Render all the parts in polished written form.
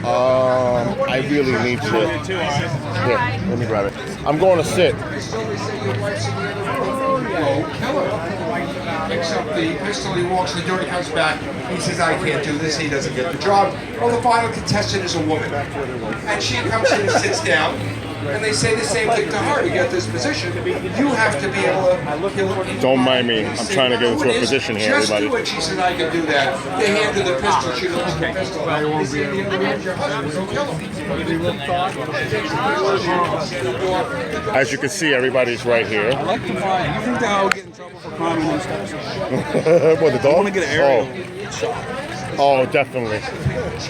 I really need to. Here, let me grab it. I'm going to sit. Picks up the pistol, he walks the door, he comes back, he says, I can't do this, he doesn't get the job. Well, the final contestant is a woman. And she comes in and sits down, and they say the same thing to her. To get this position, you have to be able to... Don't mind me. I'm trying to get into a position here, just everybody. do it. She said, I can do that. They hand her the pistol, she looks at the pistol. They say, the other one's your husband, so kill him. As you can see, everybody's right here. I like to find. You think that I'll get in trouble for climbing those steps? What, the dog? I want to get an aerial shot. Oh, definitely.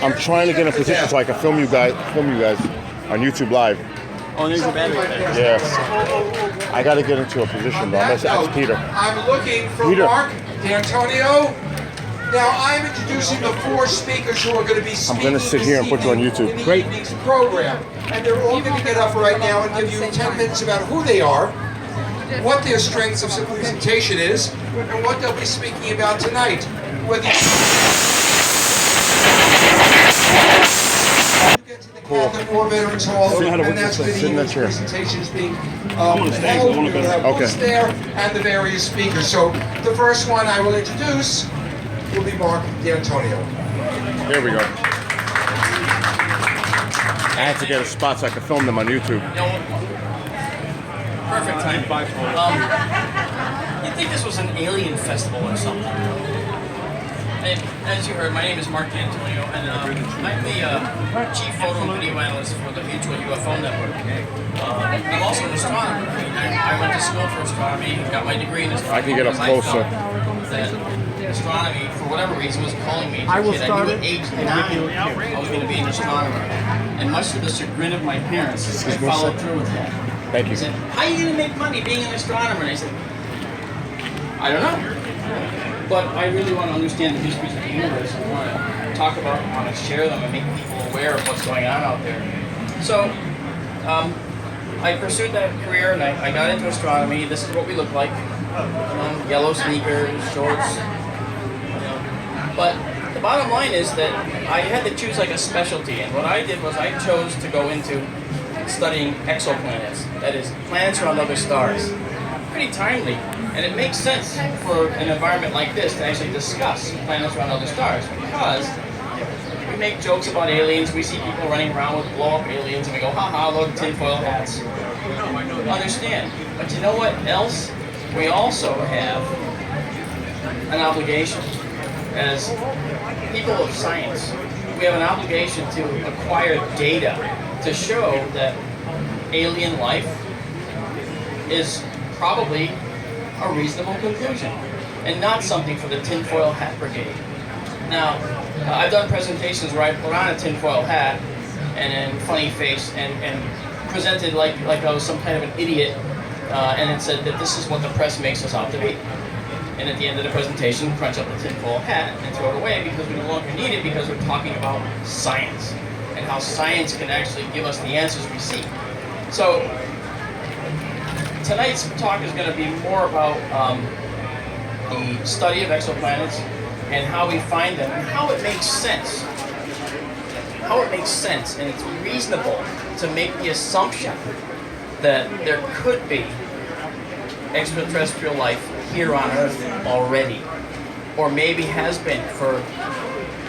I'm trying to get in a position so I can film you guys on YouTube Live. Oh, there's a battery there. Yeah. I got to get into a position, though. Let's ask Peter. I'm looking for Peter. Mark D'Antonio. Now, I'm introducing the 4 speakers who are going to be speaking. I'm going to sit here and put you on YouTube. In the evening's program. And they're all going to get up right now and give you 10 minutes about who they are, what their strengths of presentation is, and what they'll be speaking about tonight. Whether you get to the Catholic War Veterans Hall, and that's where the evening's presentation is being held. We'll have booths there and the various speakers. So the first one I will introduce will be Mark D'Antonio. Here we go. I had to get a spot so I could film them on YouTube. Perfect time. You'd think this was an alien festival or something. And as you heard, my name is Mark D'Antonio, and I'm the chief photo and video analyst for the Mutual UFO Network. I'm also an astronomer. I went to school for astronomy, got my degree in astronomy. I can get up closer. That astronomy, for whatever reason, was calling me. I knew at age 9 I was going to be an astronomer. And much to the chagrin of my parents, I followed through with that. Thank you. He said, how are you going to make money being an astronomer? And I said, I don't know. But I really want to understand the histories of the universe. I want to talk about them, I want to share them and make people aware of what's going on out there. So I pursued that career and I got into astronomy. This is what we look like. Yellow sneakers, shorts. But the bottom line is that I had to choose like a specialty. And what I did was I chose to go into studying exoplanets. That is, planets around other stars. Pretty timely. And it makes sense for an environment like this to actually discuss planets around other stars, because we make jokes about aliens, we see people running around with blow-up aliens, and we go, haha, look, tinfoil hats. Understand. But you know what else? We also have an obligation as people of science. We have an obligation to acquire data to show that alien life is probably a reasonable conclusion, and not something for the tinfoil hat brigade. Now, I've done presentations where I put on a tinfoil hat and a funny face and presented like I was some kind of an idiot, and it said that this is what the press makes us out to be. And at the end of the presentation, crunch up the tinfoil hat and throw it away because we no longer need it, because we're talking about science and how science can actually give us the answers we seek. So tonight's talk is going to be more about the study of exoplanets and how we find them and how it makes sense. How it makes sense, and it's reasonable to make the assumption that there could be extraterrestrial life here on Earth already, or maybe has been for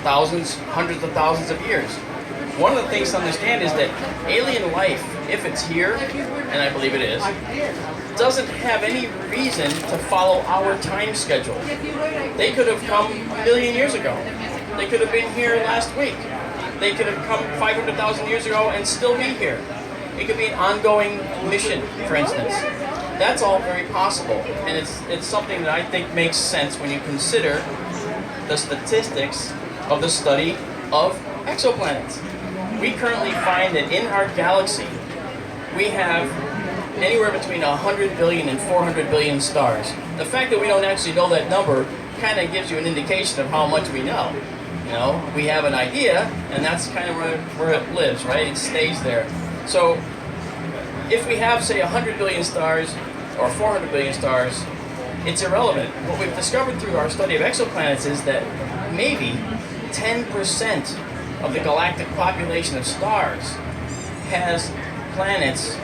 thousands, hundreds of thousands of years. One of the things to understand is that alien life, if it's here, and I believe it is, doesn't have any reason to follow our time schedule. They could have come 1 million years ago. They could have been here last week. They could have come 500,000 years ago and still be here. It could be an ongoing mission, for instance. That's all very possible, and it's something that I think makes sense when you consider the statistics of the study of exoplanets. We currently find that in our galaxy, we have anywhere between 100 billion and 400 billion stars. The fact that we don't actually know that number kind of gives you an indication of how much we know. You know, we have an idea, and that's kind of where it lives, right? It stays there. So if we have, say, 100 billion stars or 400 billion stars, it's irrelevant. What we've discovered through our study of exoplanets is that maybe 10% of the galactic population of stars has planets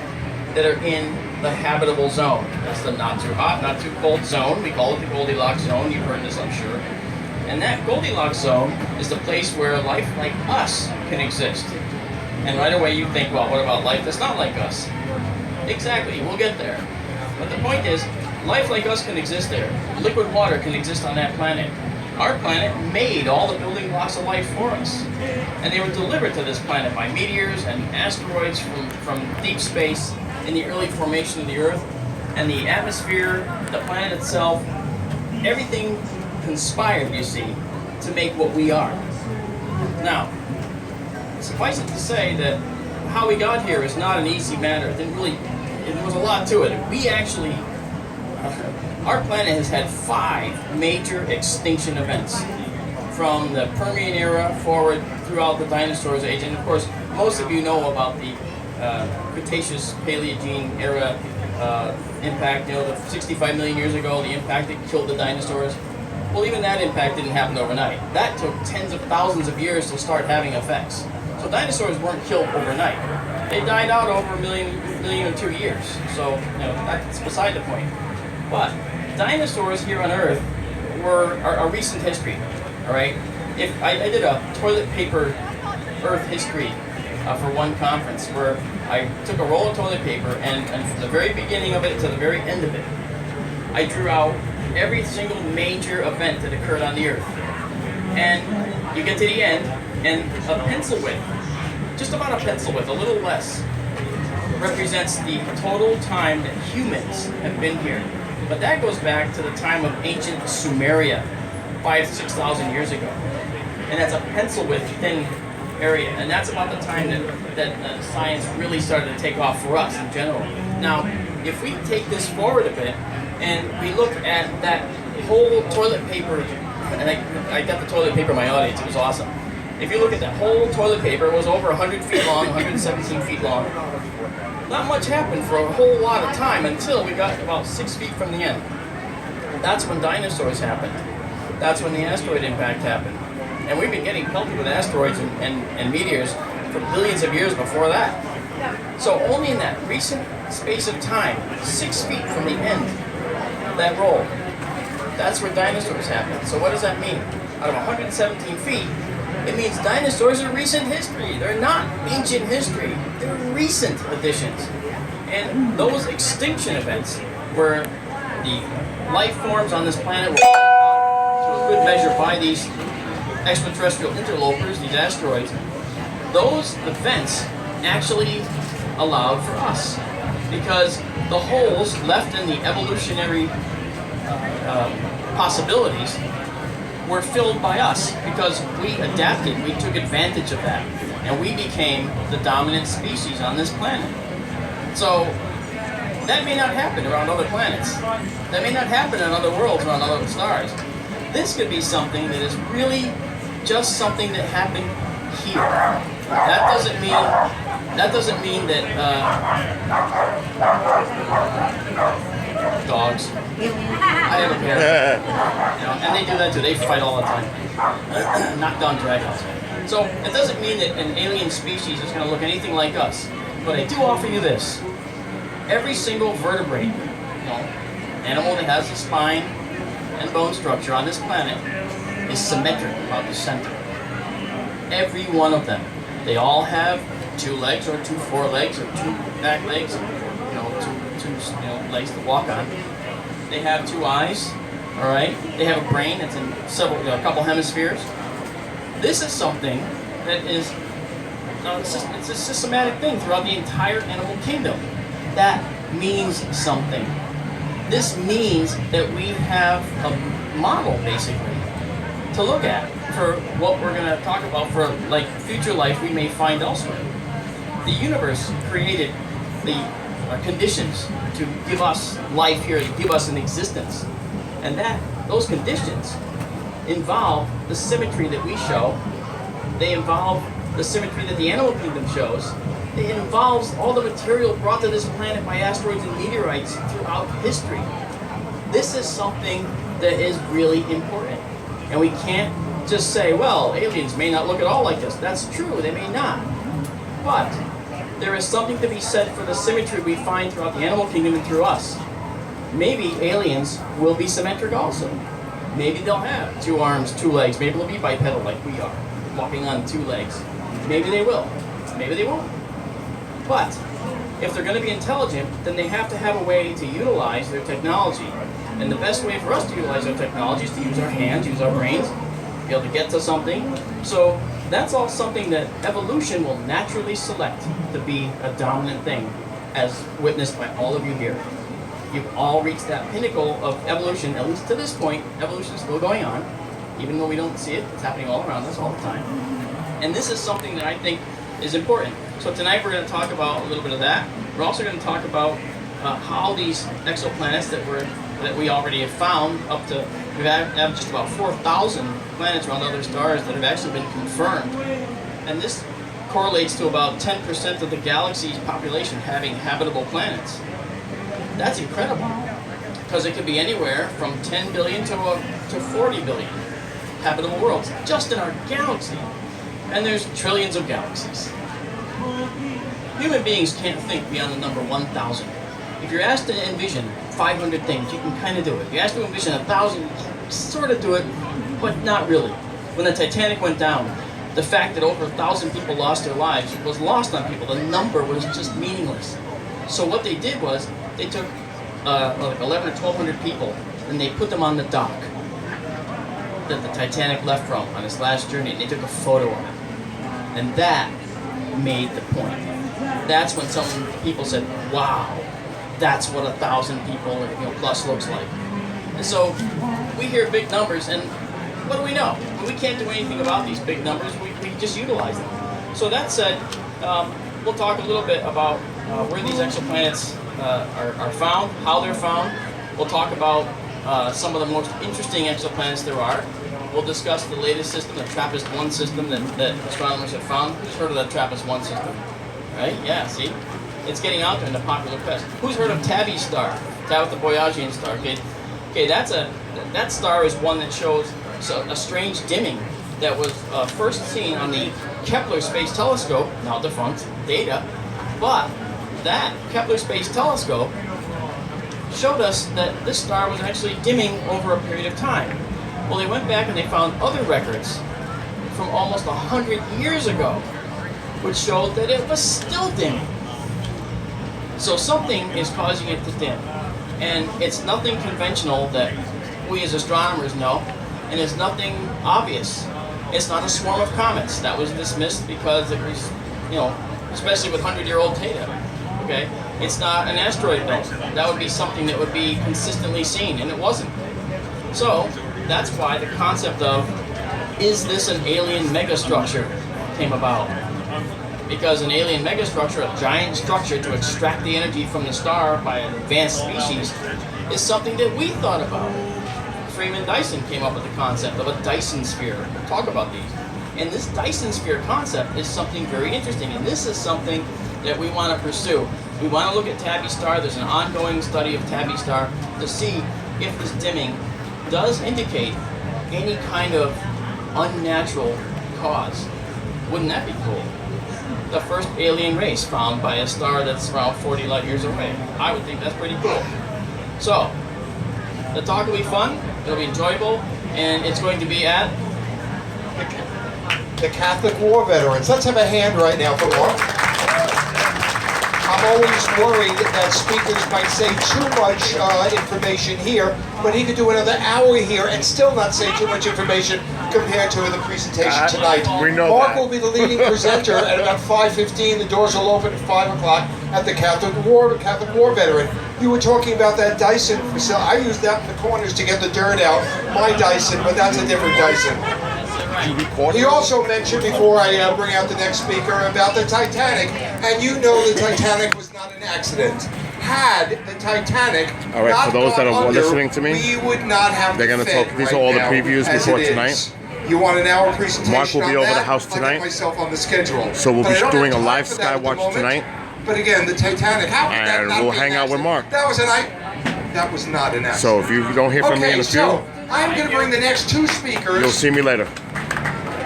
that are in the habitable zone. That's the not too hot, not too cold zone. We call it the Goldilocks zone. You've heard this, I'm sure. And that Goldilocks zone is the place where life like us can exist. And right away you think, well, what about life that's not like us? Exactly, we'll get there. But the point is, life like us can exist there. Liquid water can exist on that planet. Our planet made all the building blocks of life for us. And they were delivered to this planet by meteors and asteroids from deep space in the early formation of the Earth. And the atmosphere, the planet itself, everything conspired, you see, to make what we are. Now, suffice it to say that how we got here is not an easy matter. There was a lot to it. We actually, our planet has had 5 major extinction events from the Permian era forward throughout the dinosaurs age. And of course, most of you know about the Cretaceous Paleogene era impact, the 65 million years ago, the impact that killed the dinosaurs. Well, even that impact didn't happen overnight. That took tens of thousands of years to start having effects. So dinosaurs weren't killed overnight. They died out over a million or 2 years. So, that's beside the point. But dinosaurs here on Earth were a recent history, all right? If I did a toilet paper Earth history for one conference where I took a roll of toilet paper and from the very beginning of it to the very end of it, I drew out every single major event that occurred on the Earth. And you get to the end, and a pencil width, just about a pencil width, a little less, represents the total time that humans have been here. But that goes back to the time of ancient Sumeria, 5,000 to 6,000 years ago. And that's a pencil width thin area, and that's about the time that science really started to take off for us in general. Now, if we take this forward a bit, and we look at that whole toilet paper, and I got the toilet paper in my audience, it was awesome. If you look at that whole toilet paper, it was over 100 feet long, 117 feet long. Not much happened for a whole lot of time until we got about 6 feet from the end. That's when dinosaurs happened. That's when the asteroid impact happened. And we've been getting pelted with asteroids and meteors for billions of years before that. So only in that recent space of time, 6 feet from the end of that roll, that's where dinosaurs happened. So what does that mean? Out of 117 feet, it means dinosaurs are recent history. They're not ancient history. They're recent additions. And those extinction events where the life forms on this planet were wiped out to a good measure by these extraterrestrial interlopers, these asteroids, those events actually allowed for us. Because the holes left in the evolutionary possibilities were filled by us because we adapted, we took advantage of that, and we became the dominant species on this planet. So that may not happen around other planets. That may not happen on other worlds or on other stars. This could be something that is really just something that happened here. That doesn't mean that dogs. I have a pair. And they do that too. They fight all the time. Knock down dragons. So it doesn't mean that an alien species is going to look anything like us. But I do offer you this. Every single vertebrate, animal that has a spine and bone structure on this planet is symmetric about the center. Every one of them. They all have 2 legs or 2 forelegs or 2 back legs, two legs to walk on. They have 2 eyes, all right? They have a brain that's in a couple hemispheres. This is something that is, it's a systematic thing throughout the entire animal kingdom. That means something. This means that we have a model, basically, to look at for what we're going to talk about for like future life we may find elsewhere. The universe created the conditions to give us life here, to give us an existence. And those conditions involve the symmetry that we show. They involve the symmetry that the animal kingdom shows. It involves all the material brought to this planet by asteroids and meteorites throughout history. This is something that is really important. And we can't just say, well, aliens may not look at all like this. That's true, they may not. But there is something to be said for the symmetry we find throughout the animal kingdom and through us. Maybe aliens will be symmetric also. Maybe they'll have 2 arms, 2 legs. Maybe they'll be bipedal like we are, walking on 2 legs. Maybe they will. Maybe they won't. But if they're going to be intelligent, then they have to have a way to utilize their technology. And the best way for us to utilize our technology is to use our hands, use our brains, be able to get to something. So that's all something that evolution will naturally select to be a dominant thing, as witnessed by all of you here. You've all reached that pinnacle of evolution, at least to this point. Evolution is still going on, even though we don't see it. It's happening all around us all the time. And this is something that I think is important. So tonight we're going to talk about a little bit of that. We're also going to talk about how these exoplanets that we already have found, up to, we have just about 4,000 planets around other stars that have actually been confirmed. And this correlates to about 10% of the galaxy's population having habitable planets. That's incredible, because it could be anywhere from 10 billion to 40 billion habitable worlds just in our galaxy. And there's trillions of galaxies. Human beings can't think beyond the number 1,000. If you're asked to envision 500 things, you can kind of do it. If you're asked to envision 1,000, you can sort of do it, but not really. When the Titanic went down, the fact that over 1,000 people lost their lives was lost on people. The number was just meaningless. So what they did was, they took like 11 or 1,200 people, and they put them on the dock that the Titanic left from on its last journey, and they took a photo of it. And that made the point. That's when some people said, wow, that's what 1,000 people plus looks like. And so we hear big numbers, and what do we know? We can't do anything about these big numbers. We just utilize them. So that said, we'll talk a little bit about where these exoplanets are found, how they're found. We'll talk about some of the most interesting exoplanets there are. We'll discuss the latest system, the TRAPPIST-1 system that astronomers have found. Who's heard of the TRAPPIST-1 system? Right? Yeah, see? It's getting out there in the popular press. Who's heard of Tabby's star? Tabitha Boyajian star, okay? Okay, that star is one that shows a strange dimming that was first seen on the Kepler Space Telescope, now defunct, data. But that Kepler Space Telescope showed us that this star was actually dimming over a period of time. Well, they went back and they found other records from almost 100 years ago, which showed that it was still dimming. So something is causing it to dim. And it's nothing conventional that we as astronomers know, and it's nothing obvious. It's not a swarm of comets. That was dismissed because it was, especially with 100-year-old data. Okay? It's not an asteroid belt. That would be something that would be consistently seen, and it wasn't. So that's why the concept of, is this an alien megastructure, came about. Because an alien megastructure, a giant structure to extract the energy from the star by an advanced species, is something that we thought about. Freeman Dyson came up with the concept of a Dyson sphere. We'll talk about these. And this Dyson sphere concept is something very interesting, and this is something that we want to pursue. We want to look at Tabby star. There's an ongoing study of Tabby star to see if this dimming does indicate any kind of unnatural cause. Wouldn't that be cool? The first alien race found by a star that's around 40 light years away. I would think that's pretty cool. So, the talk will be fun, it'll be enjoyable, and it's going to be at the Catholic War Veterans. Let's have a hand right now for Mark. I'm always worried that speakers might say too much information here, but he could do another hour here and still not say too much information compared to the presentation tonight. We know Mark that. will be the leading presenter at about 5:15. The doors will open at 5 o'clock at the Catholic War Veteran. You were talking about that Dyson facility. I use that in the corners to get the dirt out. My Dyson, but that's a different Dyson. He also mentioned, before I bring out the next speaker, about the Titanic, and you know the Titanic was not an accident. Had the Titanic All right, not for those that gone are under, listening to me, we would not have they're the gonna Fed talk. These right are all the now previews as before it tonight. is. You want an hour presentation? Mark will be on over that? the house I'll tonight. get myself on the schedule. So we'll But be I don't doing have a time live for that at the Skywatch moment. tonight. But again, the Titanic. How could that And not we'll be hang an out with accident? Mark. That was a night. That was not an accident. So if you don't hear from me in a few, I'm going to bring the next two You'll speakers see me later.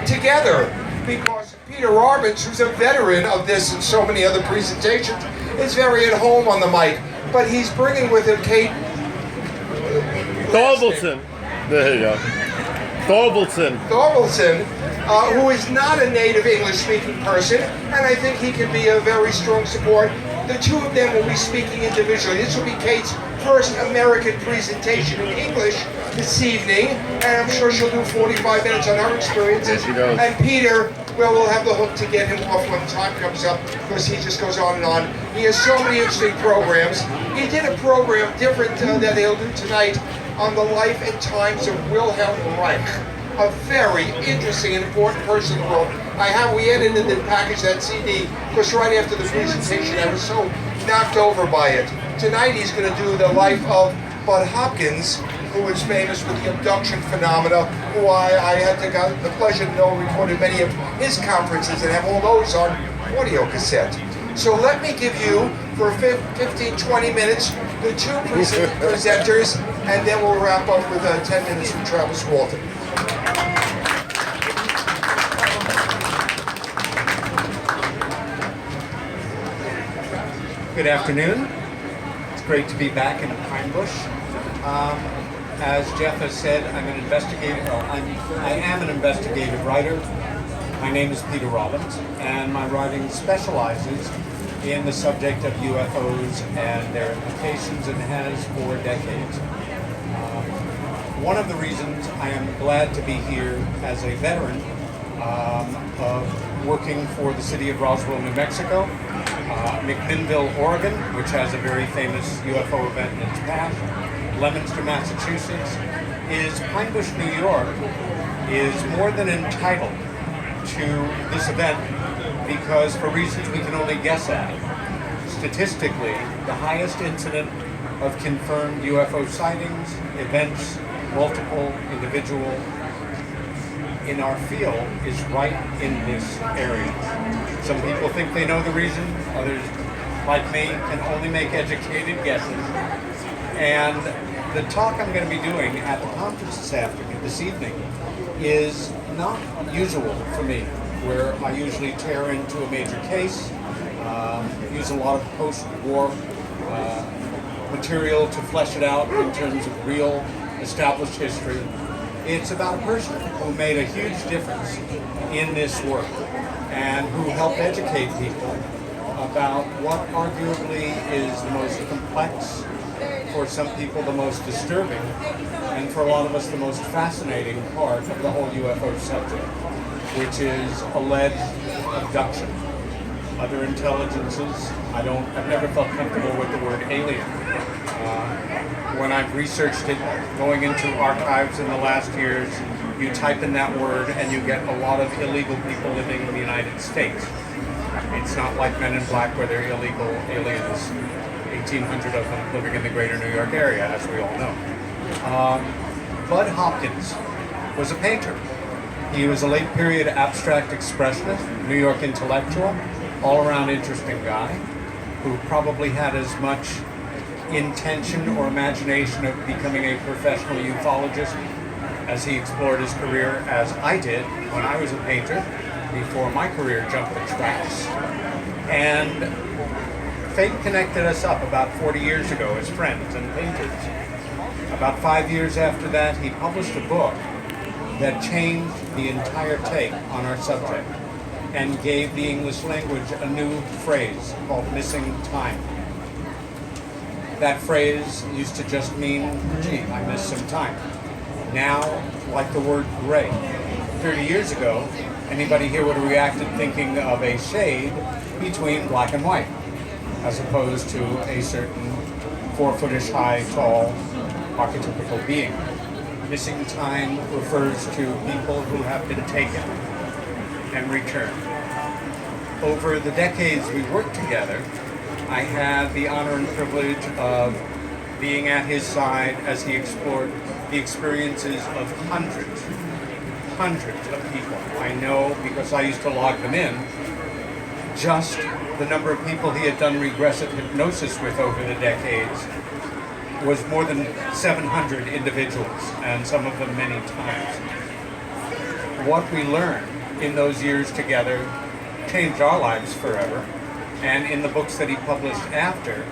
together because Peter Robbins, who's a veteran of this and so many other presentations, is very at home on the mic. But he's bringing with him Kate Thorvaldsen. There you go. Thorvaldsen. Thorvaldsen, who is not a native English-speaking person, and I think he can be a very strong support. The two of them will be speaking individually. This will be Kate's first American presentation in English this evening, and I'm sure she'll do 45 minutes on her experiences. Yes, she does. And Peter, well, we'll have the hook to get him off when time comes up, because he just goes on and on. He has so many interesting programs. He did a program different that he'll do tonight on the life and times of Wilhelm Reich, a very interesting and important person in the world. We edited and packaged that CD because right after the presentation I was so knocked over by it. Tonight he's going to do the life of Bud Hopkins, who is famous for the abduction phenomena, who I had the pleasure to know recorded many of his conferences and have all those on audio cassette. So let me give you, for 15-20 minutes, the two presenters, and then we'll wrap up with 10 minutes from Travis Walton. Good afternoon. It's great to be back in Pine Bush. As Jeff has said, I'm an investigative. I am an investigative writer. My name is Peter Robbins, and my writing specializes in the subject of UFOs and their implications, and has for decades. One of the reasons I am glad to be here as a veteran of working for the city of Roswell, New Mexico, McMinnville, Oregon, which has a very famous UFO event in its past, Leominster, Massachusetts, is Pine Bush, New York, is more than entitled to this event because, for reasons we can only guess at, statistically, the highest incident of confirmed UFO sightings, events, multiple, individual, in our field is right in this area. Some people think they know the reason, others, like me, can only make educated guesses. And the talk I'm going to be doing at the conference this evening, is not usual for me, where I usually tear into a major case, use a lot of post-war material to flesh it out in terms of real established history. It's about a person who made a huge difference in this work and who helped educate people about what arguably is the most complex, for some people the most disturbing, and for a lot of us the most fascinating part of the whole UFO subject, which is alleged abduction. Other intelligences, I've never felt comfortable with the word alien. When I've researched it, going into archives in the last years, you type in that word and you get a lot of illegal people living in the United States. It's not like Men in Black where they're illegal aliens, 1,800 of them living in the greater New York area, as we all know. Bud Hopkins was a painter. He was a late period abstract expressionist, New York intellectual, all-around interesting guy, who probably had as much intention or imagination of becoming a professional ufologist as he explored his career as I did when I was a painter before my career jumped the tracks. And fate connected us up about 40 years ago as friends and painters. About 5 years after that, he published a book that changed the entire take on our subject and gave the English language a new phrase called missing time. That phrase used to just mean, gee, I missed some time. Now, like the word gray. 30 years ago, anybody here would have reacted thinking of a shade between black and white, as opposed to a certain 4-foot-ish high, tall, archetypical being. Missing time refers to people who have been taken and returned. Over the decades we worked together, I had the honor and privilege of being at his side as he explored the experiences of hundreds of people. I know, because I used to log them in, just the number of people he had done regressive hypnosis with over the decades was more than 700 individuals, and some of them many times. What we learned in those years together changed our lives forever, and in the books that he published after,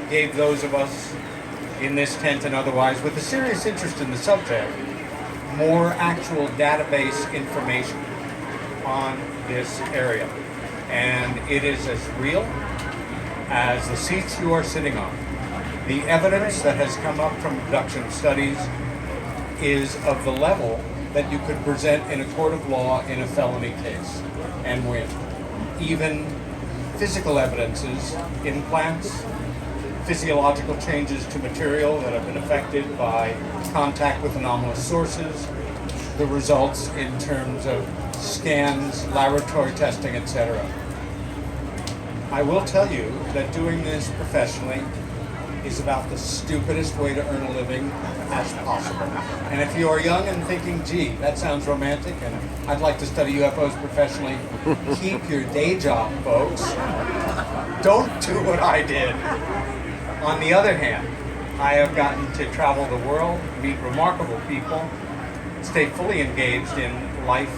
gave those of us in this tent and otherwise with a serious interest in the subject more actual database information on this area. And it is as real as the seats you are sitting on. The evidence that has come up from abduction studies is of the level that you could present in a court of law in a felony case and win. Even physical evidences, implants, physiological changes to material that have been affected by contact with anomalous sources, the results in terms of scans, laboratory testing, etc. I will tell you that doing this professionally is about the stupidest way to earn a living as possible. And if you are young and thinking, gee, that sounds romantic and I'd like to study UFOs professionally, keep your day job, folks. Don't do what I did. On the other hand, I have gotten to travel the world, meet remarkable people, stay fully engaged in life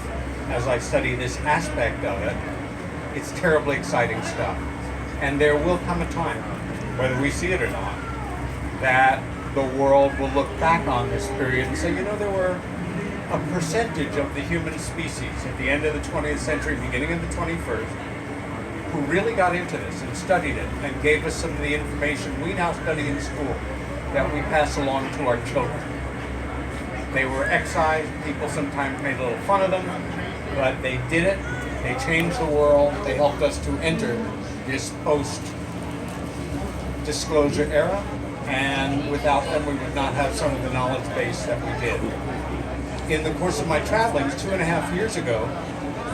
as I study this aspect of it. It's terribly exciting stuff. And there will come a time, whether we see it or not, that the world will look back on this period and say, you know, there were a percentage of the human species at the end of the 20th century, beginning of the 21st, who really got into this and studied it and gave us some of the information we now study in school that we pass along to our children. They were excised, people sometimes made a little fun of them, but they did it, they changed the world, they helped us to enter this post-disclosure era, and without them we would not have some of the knowledge base that we did. In the course of my travelings 2.5 years ago,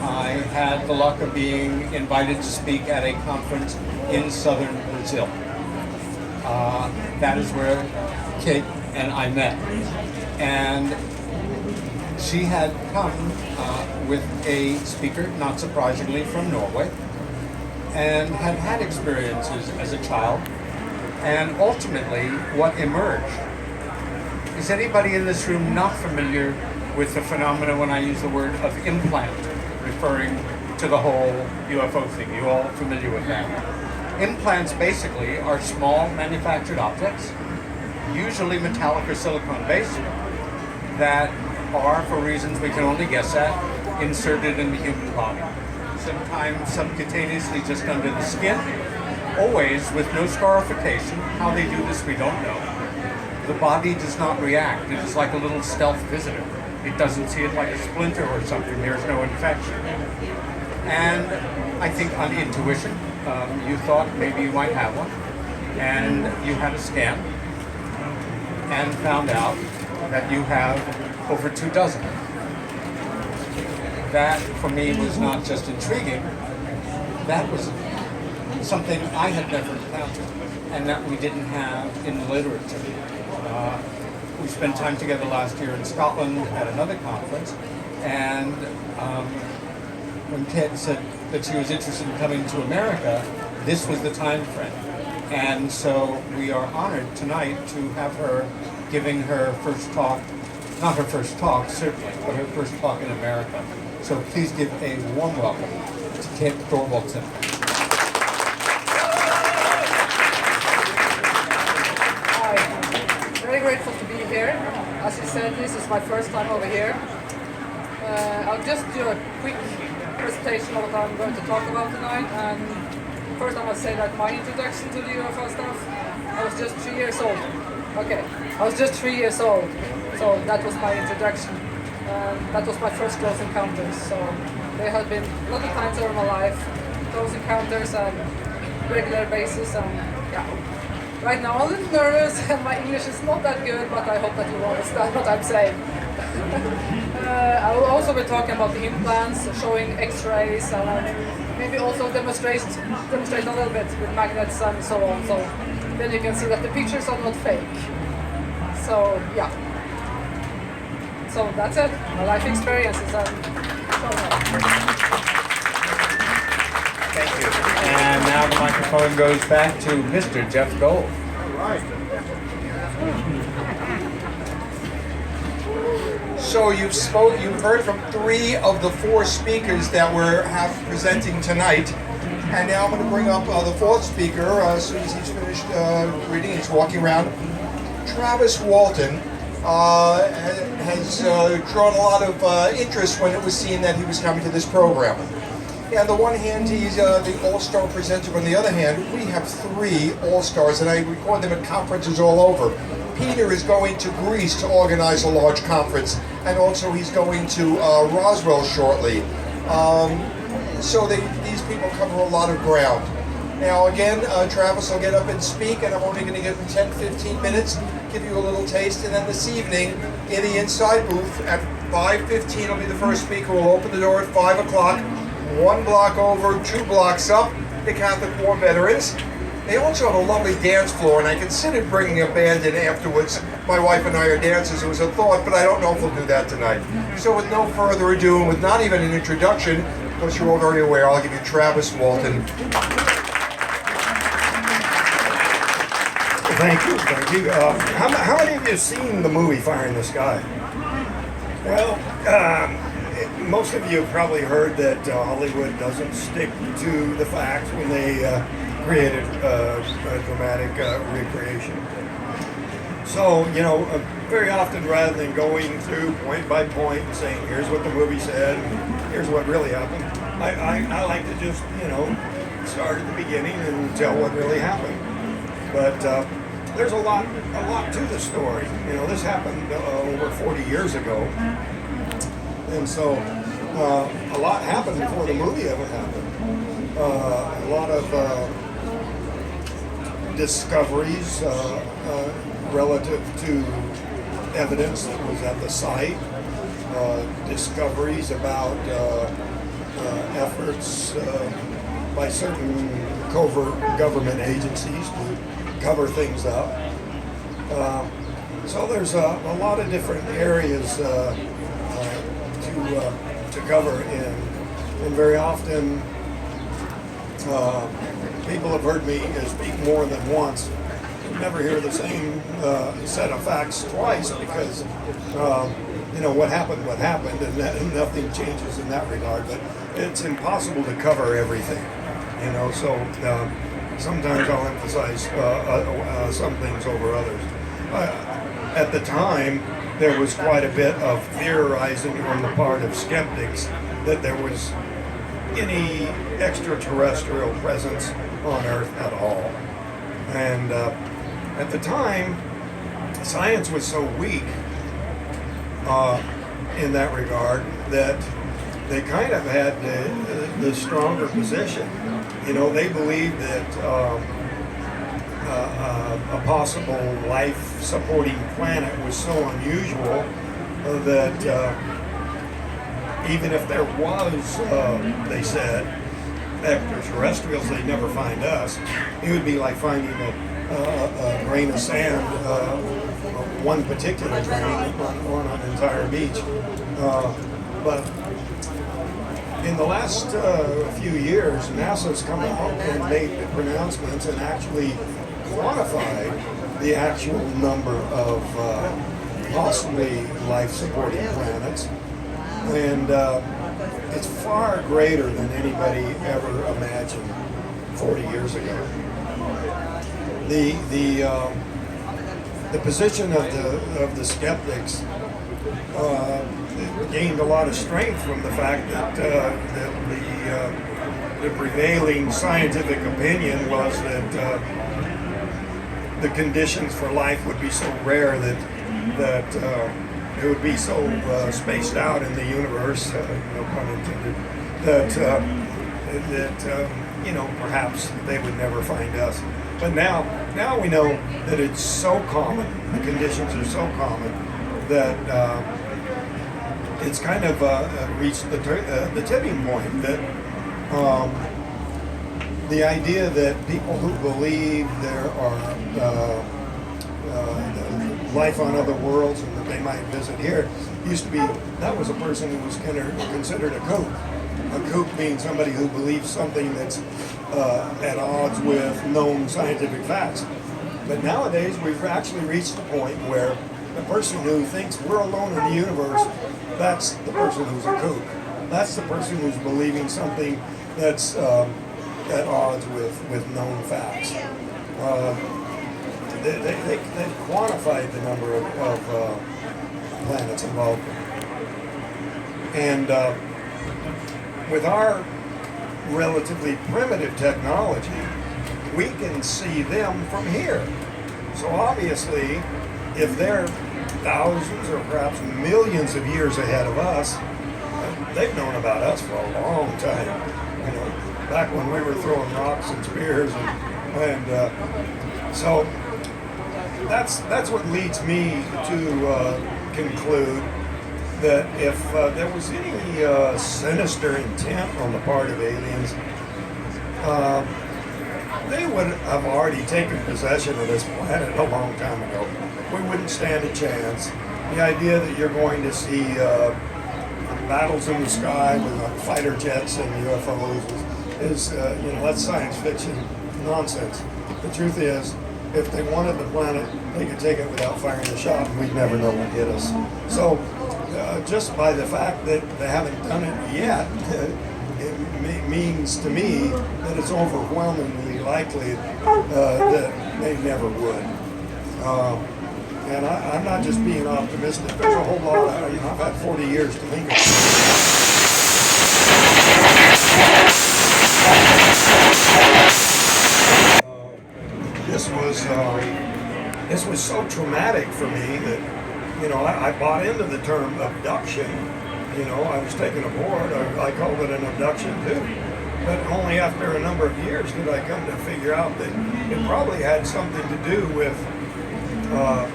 I had the luck of being invited to speak at a conference in southern Brazil. That is where Kate and I met. And she had come with a speaker, not surprisingly, from Norway, and had had experiences as a child. And ultimately, what emerged, is anybody in this room not familiar with the phenomena when I use the word of implant, referring to the whole UFO thing? You all familiar with that? Implants basically are small manufactured objects, usually metallic or silicone based, that are, for reasons we can only guess at, inserted in the human body. Sometimes subcutaneously just under the skin, always with no scarification. How they do this we don't know. The body does not react. It is like a little stealth visitor. It doesn't see it like a splinter or something. There's no infection. And I think on intuition, you thought maybe you might have one, and you had a scan and found out that you have over 24. That for me was not just intriguing, that was something I had never encountered and that we didn't have in the literature. We spent time together last year in Scotland at another conference, and when Kate said that she was interested in coming to America, this was the time frame. And so we are honored tonight to have her giving her first talk, not her first talk certainly, but her first talk in America. So please give a warm welcome to Kate Thorvaldsen. Hi, very grateful to be here. As you said, this is my first time over here. I'll just do a quick presentation of what I'm going to talk about tonight. And first I must say that my introduction to the UFO stuff, I was just 3 years old. Okay, I was just 3 years old. So that was my introduction. That was my first close encounters. So there had been a lot of times over my life, close encounters on regular basis. And yeah, right now I'm a little nervous and my English is not that good, but I hope that you understand what I'm saying. I will also be talking about the implants, showing X-rays, and maybe also demonstrate a little bit with magnets and so on. So then you can see that the pictures are not fake. So yeah. So that's it. My life experiences. Thank you. And now the microphone goes back to Mr. Jeff Gold. So you've heard from 3 of the 4 speakers that we're presenting tonight, and now I'm going to bring up the 4th speaker as soon as he's finished reading. He's walking around. Travis Walton has drawn a lot of interest when it was seen that he was coming to this program. On the one hand, he's the all-star presenter. On the other hand, we have 3 all-stars, and I record them at conferences all over. Peter is going to Greece to organize a large conference, and also he's going to Roswell shortly. So these people cover a lot of ground. Now again, Travis will get up and speak, and I'm only going to give him 10-15 minutes, give you a little taste, and then this evening in the inside booth at 5:15 will be the first speaker. We'll open the door at 5 o'clock, 1 block over, 2 blocks up, the Catholic War veterans. They also have a lovely dance floor, and I considered bringing a band in afterwards. My wife and I are dancers. It was a thought, but I don't know if we'll do that tonight. So with no further ado, and with not even an introduction, because you're all very aware, I'll give you Travis Walton. Thank you. How many of you have seen the movie Fire in the Sky? Well, most of you have probably heard that Hollywood doesn't stick to the facts when they created a dramatic recreation. So, very often rather than going through point by point and saying, here's what the movie said, and here's what really happened, I like to just, start at the beginning and tell what really happened. But there's a lot to the story. This happened over 40 years ago. And so a lot happened before the movie ever happened. A lot of discoveries relative to evidence that was at the site, discoveries about efforts by certain covert government agencies to cover things up. So there's a lot of different areas to cover in, and very often people have heard me speak more than once. You never hear the same set of facts twice because what happened, and nothing changes in that regard. But it's impossible to cover everything, So sometimes I'll emphasize some things over others. At the time, there was quite a bit of theorizing on the part of skeptics that there was any extraterrestrial presence on Earth at all. And at the time, science was so weak in that regard that they kind of had the stronger position. They believed that a possible life-supporting planet was so unusual that even if there was, they said, extraterrestrials, they'd never find us. It would be like finding a grain of sand, one particular grain on an entire beach. But in the last few years, NASA's come out and made pronouncements and actually quantified the actual number of possibly life-supporting planets. And it's far greater than anybody ever imagined 40 years ago. The position of the skeptics gained a lot of strength from the fact that the prevailing scientific opinion was that the conditions for life would be so rare that it would be so spaced out in the universe, no pun intended, that perhaps they would never find us. But now we know that it's so common, the conditions are so common that it's kind of reached the tipping point that the idea that people who believe there are life on other worlds and that they might visit here used to be, that was a person who was considered a kook. A kook being somebody who believes something that's at odds with known scientific facts. But nowadays, we've actually reached the point where the person who thinks we're alone in the universe, that's the person who's a kook. That's the person who's believing something that's at odds with known facts. They quantified the number of planets involved. And with our relatively primitive technology, we can see them from here. So obviously, if they're thousands or perhaps millions of years ahead of us, they've known about us for a long time. You know, back when we were throwing rocks and spears, and so that's what leads me to conclude that if there was any sinister intent on the part of aliens, they would have already taken possession of this planet a long time ago. We wouldn't stand a chance. The idea that you're going to see battles in the sky with fighter jets and UFOs is that's science fiction nonsense. The truth is, if they wanted the planet, they could take it without firing a shot, and we'd never know what hit us. So, just by the fact that they haven't done it yet, it means to me that it's overwhelmingly likely that they never would. And I'm not just being optimistic. There's a whole lot. I've had 40 years to think of it. This was so traumatic for me that I bought into the term abduction. I was taken aboard. I called it an abduction too. But only after a number of years did I come to figure out that it probably had something to do with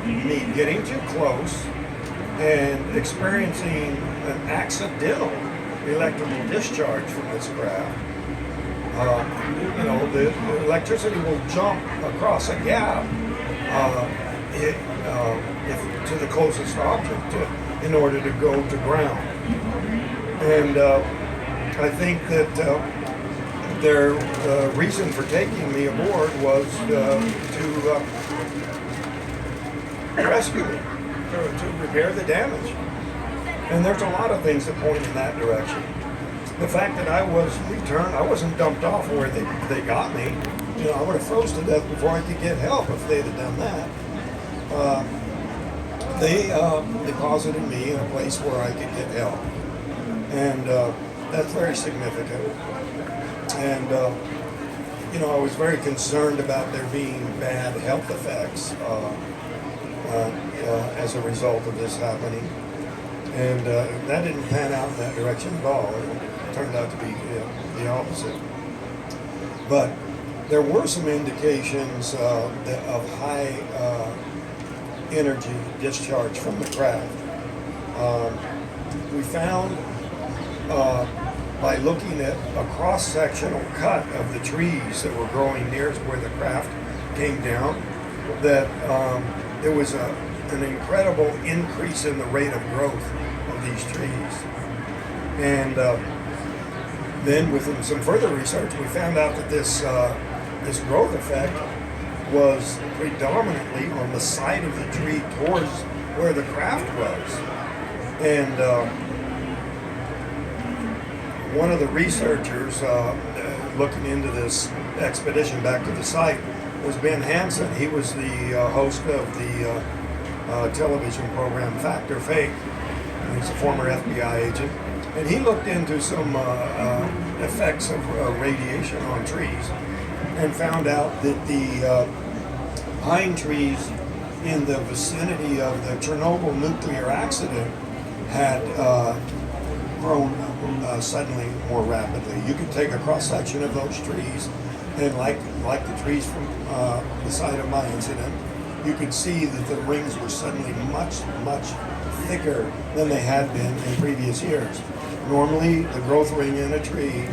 me getting too close and experiencing an accidental electrical discharge from this craft. The electricity will jump across a gap to the closest object in order to go to ground. And I think that their reason for taking me aboard was to rescue me, to repair the damage. And there's a lot of things that point in that direction. The fact that I was returned, I wasn't dumped off where they got me. I would have froze to death before I could get help if they'd have done that. They deposited me in a place where I could get help. And that's very significant. And, I was very concerned about there being bad health effects as a result of this happening. And that didn't pan out in that direction at all. It turned out to be the opposite. But there were some indications of high energy discharge from the craft. We found by looking at a cross-sectional cut of the trees that were growing near where the craft came down, that there was an incredible increase in the rate of growth of these trees. And then with some further research, we found out that this growth effect was predominantly on the side of the tree towards where the craft was. And one of the researchers looking into this expedition back to the site was Ben Hansen. He was the host of the television program Fact or Fake. He's a former FBI agent. And he looked into some effects of radiation on trees and found out that the pine trees in the vicinity of the Chernobyl nuclear accident had grown suddenly more rapidly. You could take a cross-section of those trees, and like the trees from the site of my incident, you could see that the rings were suddenly much, much thicker than they had been in previous years. Normally, the growth ring in a tree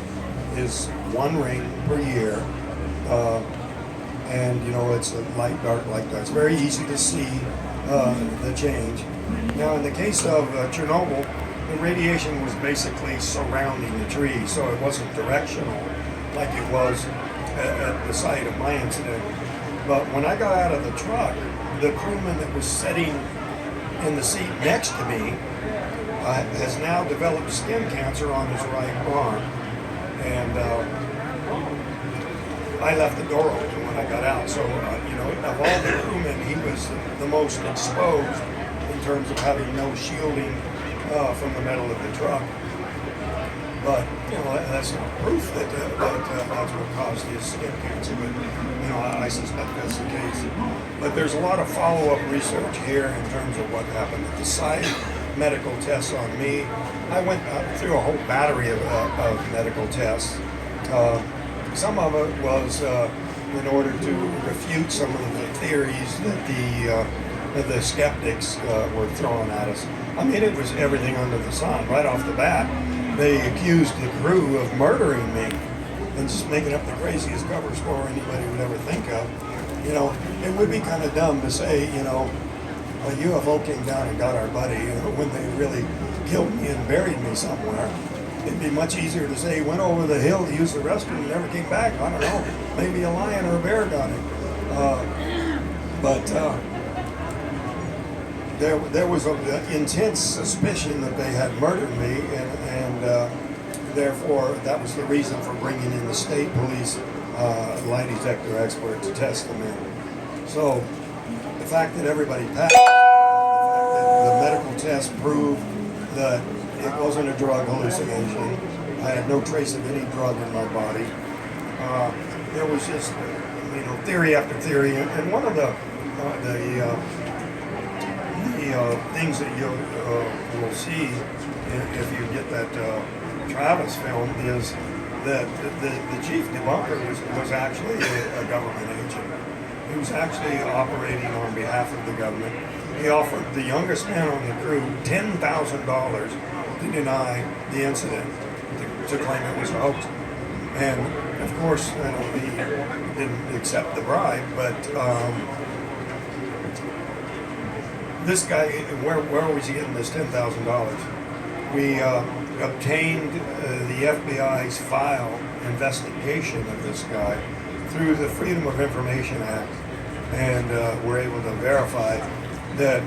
is one ring per year, and it's a light, dark, light, dark. It's very easy to see the change. Now, in the case of Chernobyl, the radiation was basically surrounding the tree, so it wasn't directional like it was at the site of my incident. But when I got out of the truck, the crewman that was sitting in the seat next to me has now developed skin cancer on his right arm. And I left the door open when I got out. So, of all the crewmen, he was the most exposed in terms of having no shielding from the metal of the truck. But, that's not proof that that's what caused his skin cancer. But, I suspect that's the case. But there's a lot of follow-up research here in terms of what happened at the site, medical tests on me. I went through a whole battery of medical tests. Some of it was in order to refute some of the theories that the skeptics were throwing at us. I mean, it was everything under the sun. Right off the bat, they accused the crew of murdering me and just making up the craziest cover story anybody would ever think of. It would be kind of dumb to say, a UFO came down and got our buddy, when they really killed me and buried me somewhere. It'd be much easier to say he went over the hill to use the restroom and never came back. I don't know, maybe a lion or a bear got him. But there was an intense suspicion that they had murdered me, and therefore that was the reason for bringing in the state police lie detector expert to test them in. So the fact that everybody passed, the fact that the medical test proved that it wasn't a drug hallucination, I had no trace of any drug in my body. There was just, theory after theory, and one of the things that you'll see if you get that Travis film is that the chief debunker was actually a government agent. He was actually operating on behalf of the government. He offered the youngest man on the crew $10,000 to deny the incident, to claim it was a hoax. And of course, he didn't accept the bribe, but this guy, where was he getting this $10,000? We obtained the FBI's file investigation of this guy through the Freedom of Information Act, and were able to verify that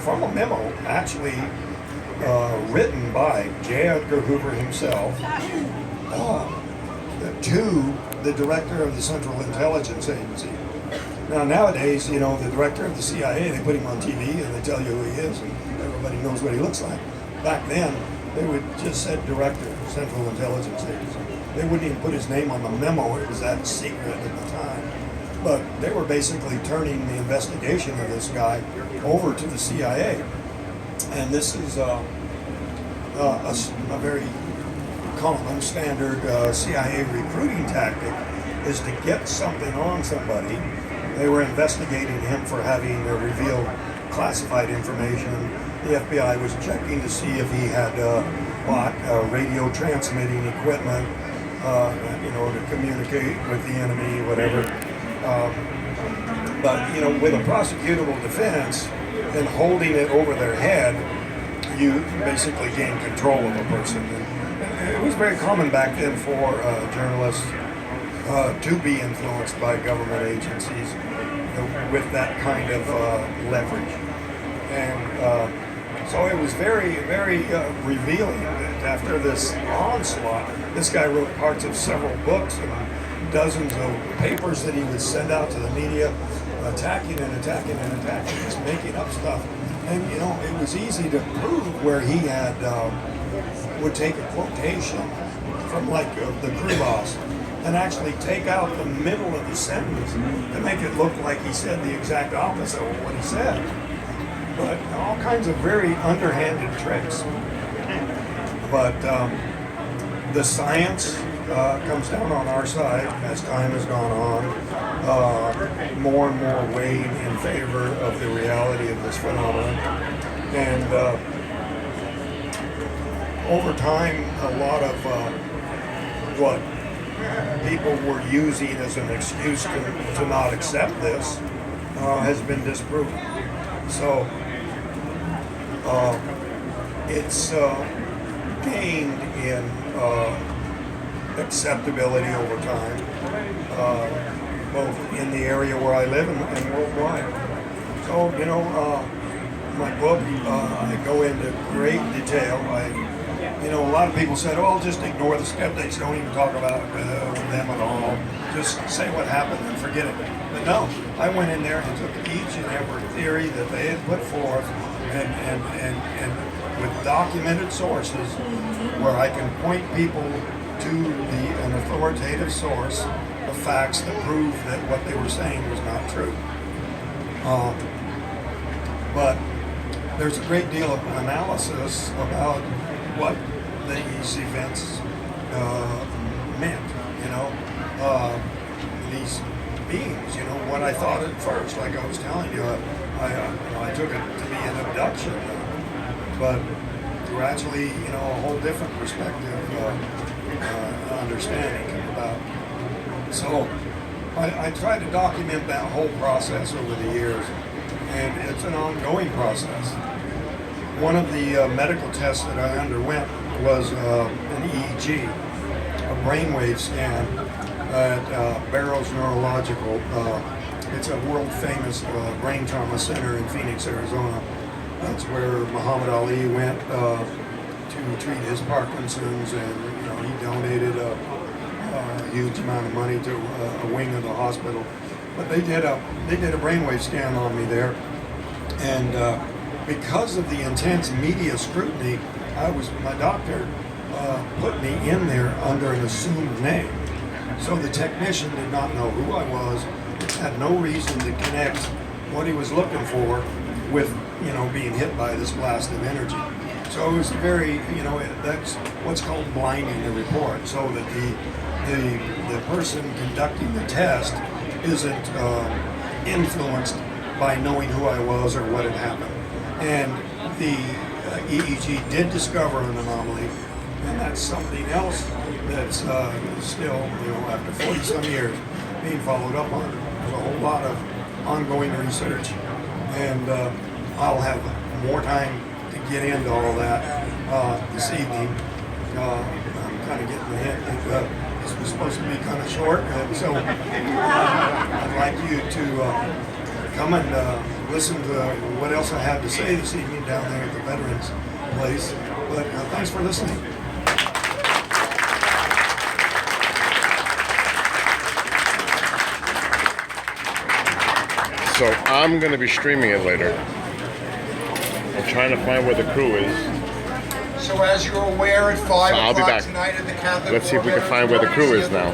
from a memo actually written by J. Edgar Hoover himself to the director of the Central Intelligence Agency. Now nowadays, the director of the CIA, they put him on TV and they tell you who he is and everybody knows what he looks like. Back then, they would just said director, Central Intelligence Agency. They wouldn't even put his name on the memo. It was that secret at the time. But they were basically turning the investigation of this guy over to the CIA. And this is a very common, standard CIA recruiting tactic, is to get something on somebody. They were investigating him for having revealed classified information. The FBI was checking to see if he had bought radio transmitting equipment, to communicate with the enemy, whatever. But with a prosecutable defense and holding it over their head, you basically gain control of a person. And it was very common back then for journalists to be influenced by government agencies with that kind of leverage. And so it was very, very revealing that after this onslaught, this guy wrote parts of several books and dozens of papers that he would send out to the media, attacking, just making up stuff. And it was easy to prove where he had would take a quotation from the crew boss and actually take out the middle of the sentence to make it look like he said the exact opposite of what he said. But all kinds of very underhanded tricks. But the science comes down on our side as time has gone on. More and more weighed in favor of the reality of this phenomenon. And over time, a lot of what people were using as an excuse to not accept this has been disproven. So it's gained in acceptability over time. both in the area where I live and worldwide. So, you know, my book, I go into great detail. You know, a lot of people said, oh, just ignore the skeptics, don't even talk about them at all. Just say what happened and forget it. But no, I went in there and took each and every theory that they had put forth and with documented sources where I can point people to an authoritative source of facts that prove that what they were saying was not true. But there's a great deal of analysis about what these events meant, you know. These beings, you know, what I thought at first, like I was telling you, I took it to be an abduction, but gradually, you know, a whole different perspective, understanding came about. So I tried to document that whole process over the years, and it's an ongoing process. One of the medical tests that I underwent was an EEG, a brainwave scan at Barrows Neurological. It's a world famous brain trauma center in Phoenix, Arizona. That's where Muhammad Ali went to treat his Parkinson's, and you know, he donated a huge amount of money to a wing of the hospital. But they did a brainwave scan on me there, and because of the intense media scrutiny, my doctor put me in there under an assumed name. So the technician did not know who I was, had no reason to connect what he was looking for with, you know, being hit by this blast of energy. So it was very, you know, that's what's called blinding the report, so that the person conducting the test isn't influenced by knowing who I was or what had happened. And the EEG did discover an anomaly, and that's something else that's still, you know, after 40-some years, being followed up on. There's a whole lot of ongoing research, and I'll have more time to get into all that this evening. I'm kind of getting the hint that this was supposed to be kind of short, and so I'd like you to come and listen to what else I have to say this evening down there at the Veterans Place. But thanks for listening. So I'm going to be streaming it later. I'm trying to find where the crew is. So as you're aware, at 5 I'll be o'clock back. tonight at the Catholic Let's see if we can find where the crew is now.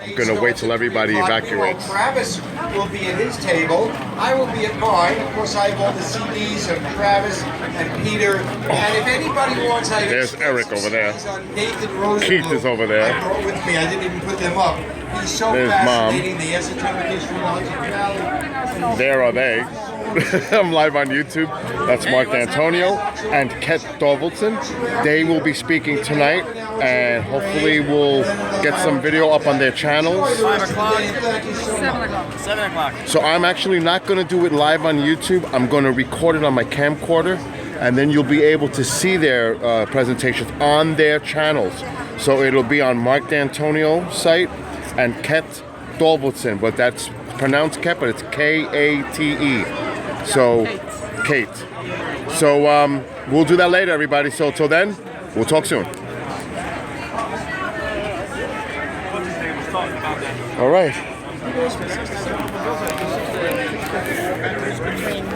I'm gonna wait till everybody evacuates. Travis will be at his table. I will be at mine. Of course, I have all the CDs of Travis and Peter. And if anybody wants, I have There's Eric over there. CDs on Nathan Rosenblum. Keith is over there. I brought with me. I didn't even put them up. He's so There's fascinating. Mom. The esoteric history of Logic Valley. There are they. I'm live on YouTube. That's Mark D'Antonio and Ket Thorvaldsen. They will be speaking tonight, and hopefully we'll get some video up on their channels. 5 o'clock. 7 o'clock. 7 o'clock. So I'm actually not going to do it live on YouTube. I'm going to record it on my camcorder, and then you'll be able to see their presentations on their channels. So it'll be on Mark D'Antonio site and Ket Thorvaldsen, but that's pronounced Ket, but it's K-A-T-E. So, Kate. So we'll do that later, everybody. So till then, we'll talk soon. All right.